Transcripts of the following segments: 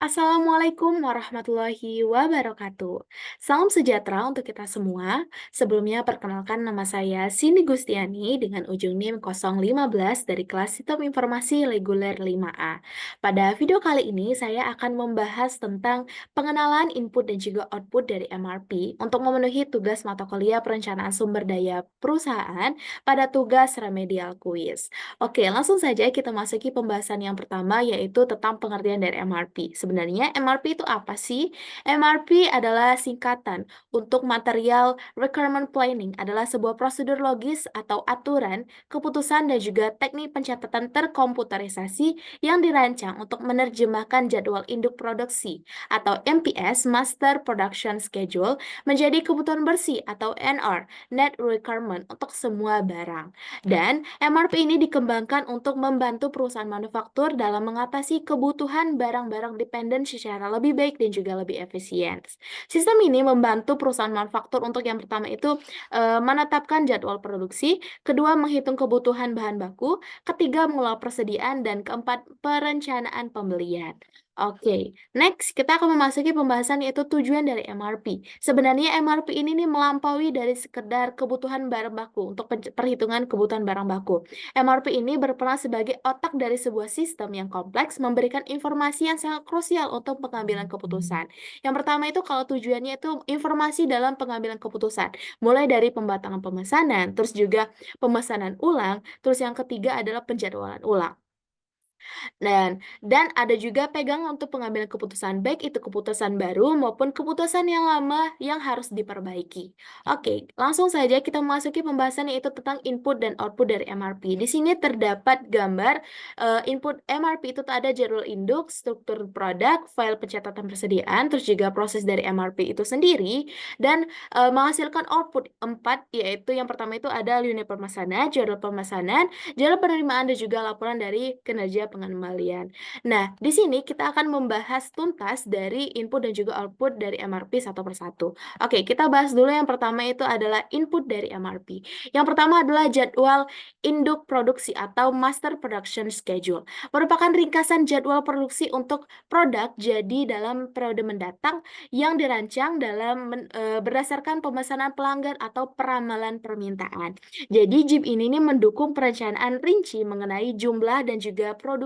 Assalamualaikum warahmatullahi wabarakatuh. Salam sejahtera untuk kita semua. Sebelumnya perkenalkan nama saya Cindy Gustiani dengan ujung NIM 015 dari kelas Sistem Informasi Reguler 5A. Pada video kali ini saya akan membahas tentang pengenalan input dan juga output dari MRP untuk memenuhi tugas mata kuliah perencanaan sumber daya perusahaan pada tugas remedial quiz. Oke, langsung saja kita masuki pembahasan yang pertama yaitu tentang pengertian dari MRP. Sebenarnya MRP itu apa sih? MRP adalah singkatan untuk Material Requirement Planning, adalah sebuah prosedur logis atau aturan, keputusan dan juga teknik pencatatan terkomputerisasi yang dirancang untuk menerjemahkan jadwal induk produksi atau MPS Master Production Schedule menjadi kebutuhan bersih atau NR Net Requirement untuk semua barang. Dan MRP ini dikembangkan untuk membantu perusahaan manufaktur dalam mengatasi kebutuhan barang-barang dependen secara lebih baik dan juga lebih efisien. Sistem ini membantu perusahaan manufaktur untuk yang pertama itu menetapkan jadwal produksi, kedua menghitung kebutuhan bahan baku, ketiga mengelola persediaan, dan keempat perencanaan pembelian. Oke, next kita akan memasuki pembahasan yaitu tujuan dari MRP. Sebenarnya MRP ini nih melampaui dari sekedar kebutuhan barang baku untuk perhitungan kebutuhan barang baku. MRP ini berperan sebagai otak dari sebuah sistem yang kompleks, memberikan informasi yang sangat krusial untuk pengambilan keputusan. Yang pertama itu kalau tujuannya itu informasi dalam pengambilan keputusan, mulai dari pembatangan pemesanan, terus juga pemesanan ulang, terus yang ketiga adalah penjadwalan ulang. Dan ada juga pegangan untuk pengambilan keputusan, baik itu keputusan baru maupun keputusan yang lama yang harus diperbaiki. Oke, langsung saja kita memasuki pembahasan yaitu tentang input dan output dari MRP. Di sini terdapat gambar input MRP itu ada jadwal induk, struktur produk, file pencatatan persediaan, terus juga proses dari MRP itu sendiri, dan menghasilkan output 4, yaitu yang pertama itu ada unit pemesanan, jadwal penerimaan, dan juga laporan dari kinerja pengembalian. Nah, di sini kita akan membahas tuntas dari input dan juga output dari MRP satu persatu. Oke, kita bahas dulu yang pertama itu adalah input dari MRP. Yang pertama adalah jadwal induk produksi atau Master Production Schedule. Merupakan ringkasan jadwal produksi untuk produk jadi dalam periode mendatang yang dirancang berdasarkan pemesanan pelanggan atau peramalan permintaan. Jadi JIP ini nih mendukung perencanaan rinci mengenai jumlah dan juga produksi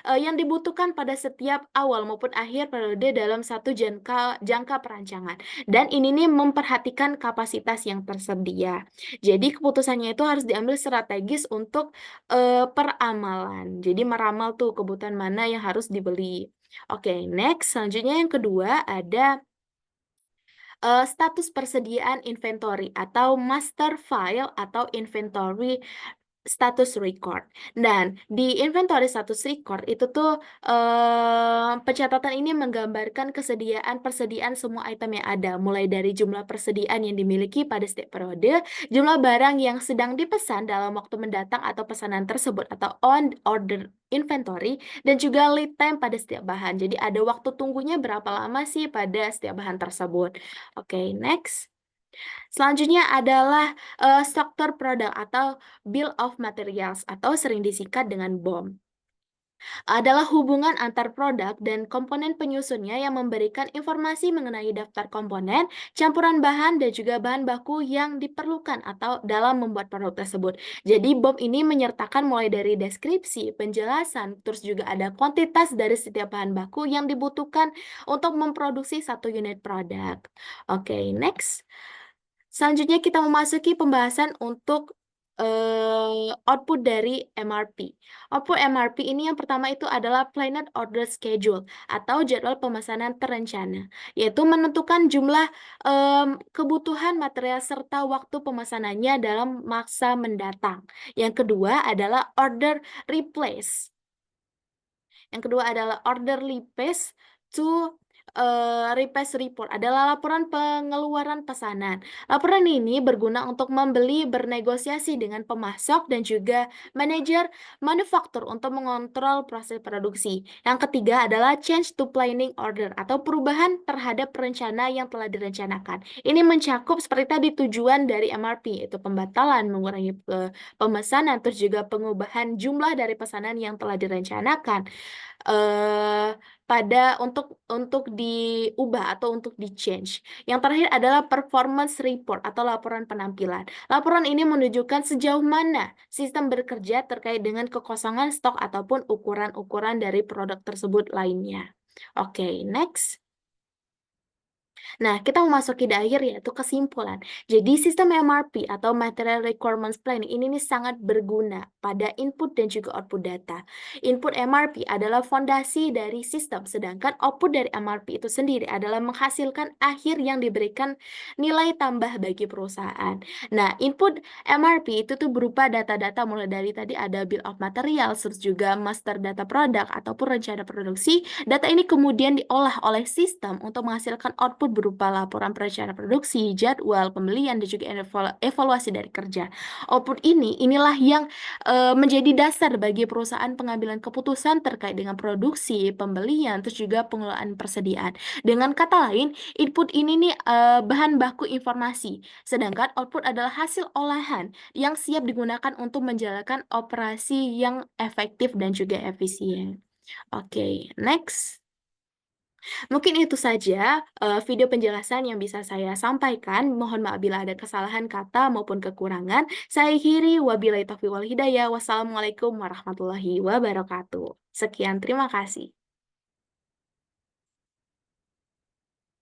yang dibutuhkan pada setiap awal maupun akhir periode dalam satu jangka perancangan. Dan ini nih memperhatikan kapasitas yang tersedia. Jadi keputusannya itu harus diambil strategis untuk peramalan. Jadi meramal tuh kebutuhan mana yang harus dibeli. Oke, next selanjutnya yang kedua ada status persediaan inventory atau master file atau inventory status record. Dan di inventory status record itu tuh pencatatan ini menggambarkan persediaan semua item yang ada, mulai dari jumlah persediaan yang dimiliki pada setiap periode, jumlah barang yang sedang dipesan dalam waktu mendatang atau pesanan tersebut atau on order inventory, dan juga lead time pada setiap bahan. Jadi ada waktu tunggunya berapa lama sih pada setiap bahan tersebut. Oke, next. Selanjutnya adalah struktur produk atau Bill of Materials atau sering disingkat dengan BOM. Adalah hubungan antar produk dan komponen penyusunnya yang memberikan informasi mengenai daftar komponen, campuran bahan, dan juga bahan baku yang diperlukan atau dalam membuat produk tersebut. Jadi BOM ini menyertakan mulai dari deskripsi, penjelasan, terus juga ada kuantitas dari setiap bahan baku yang dibutuhkan untuk memproduksi satu unit produk. Oke, next. Selanjutnya kita memasuki pembahasan untuk output dari MRP. Output MRP ini yang pertama itu adalah Planned Order Schedule atau jadwal pemesanan terencana, yaitu menentukan jumlah kebutuhan material serta waktu pemesanannya dalam masa mendatang. Yang kedua adalah Order Replace. Yang kedua adalah Order Replace to request report adalah laporan pengeluaran pesanan. Laporan ini berguna untuk membeli, bernegosiasi dengan pemasok dan juga manajer manufaktur untuk mengontrol proses produksi. Yang ketiga adalah change to planning order atau perubahan terhadap rencana yang telah direncanakan. Ini mencakup seperti tadi tujuan dari MRP, yaitu pembatalan, mengurangi pemesanan, terus juga pengubahan jumlah dari pesanan yang telah direncanakan. eh, untuk diubah atau untuk di-change. Yang terakhir adalah performance report atau laporan penampilan. Laporan ini menunjukkan sejauh mana sistem bekerja terkait dengan kekosongan stok ataupun ukuran-ukuran dari produk tersebut lainnya. Oke, next. Nah, kita memasuki di akhir yaitu kesimpulan. Jadi, sistem MRP atau Material Requirements Planning ini nih sangat berguna pada input dan juga output data. Input MRP adalah fondasi dari sistem, sedangkan output dari MRP itu sendiri adalah menghasilkan akhir yang diberikan nilai tambah bagi perusahaan. Nah, input MRP itu tuh berupa data-data mulai dari tadi ada bill of materials, terus juga master data produk ataupun rencana produksi. Data ini kemudian diolah oleh sistem untuk menghasilkan output berupa laporan perencanaan produksi, jadwal, pembelian, dan juga evaluasi dari kerja. Output inilah yang menjadi dasar bagi perusahaan pengambilan keputusan terkait dengan produksi, pembelian, terus juga pengelolaan persediaan. Dengan kata lain, input ini nih bahan baku informasi, sedangkan output adalah hasil olahan yang siap digunakan untuk menjalankan operasi yang efektif dan juga efisien. Oke, next. Mungkin itu saja video penjelasan yang bisa saya sampaikan. Mohon maaf bila ada kesalahan kata maupun kekurangan. Saya akhiri, wabillahi taufiq wal hidayah. Wassalamualaikum warahmatullahi wabarakatuh. Sekian, terima kasih.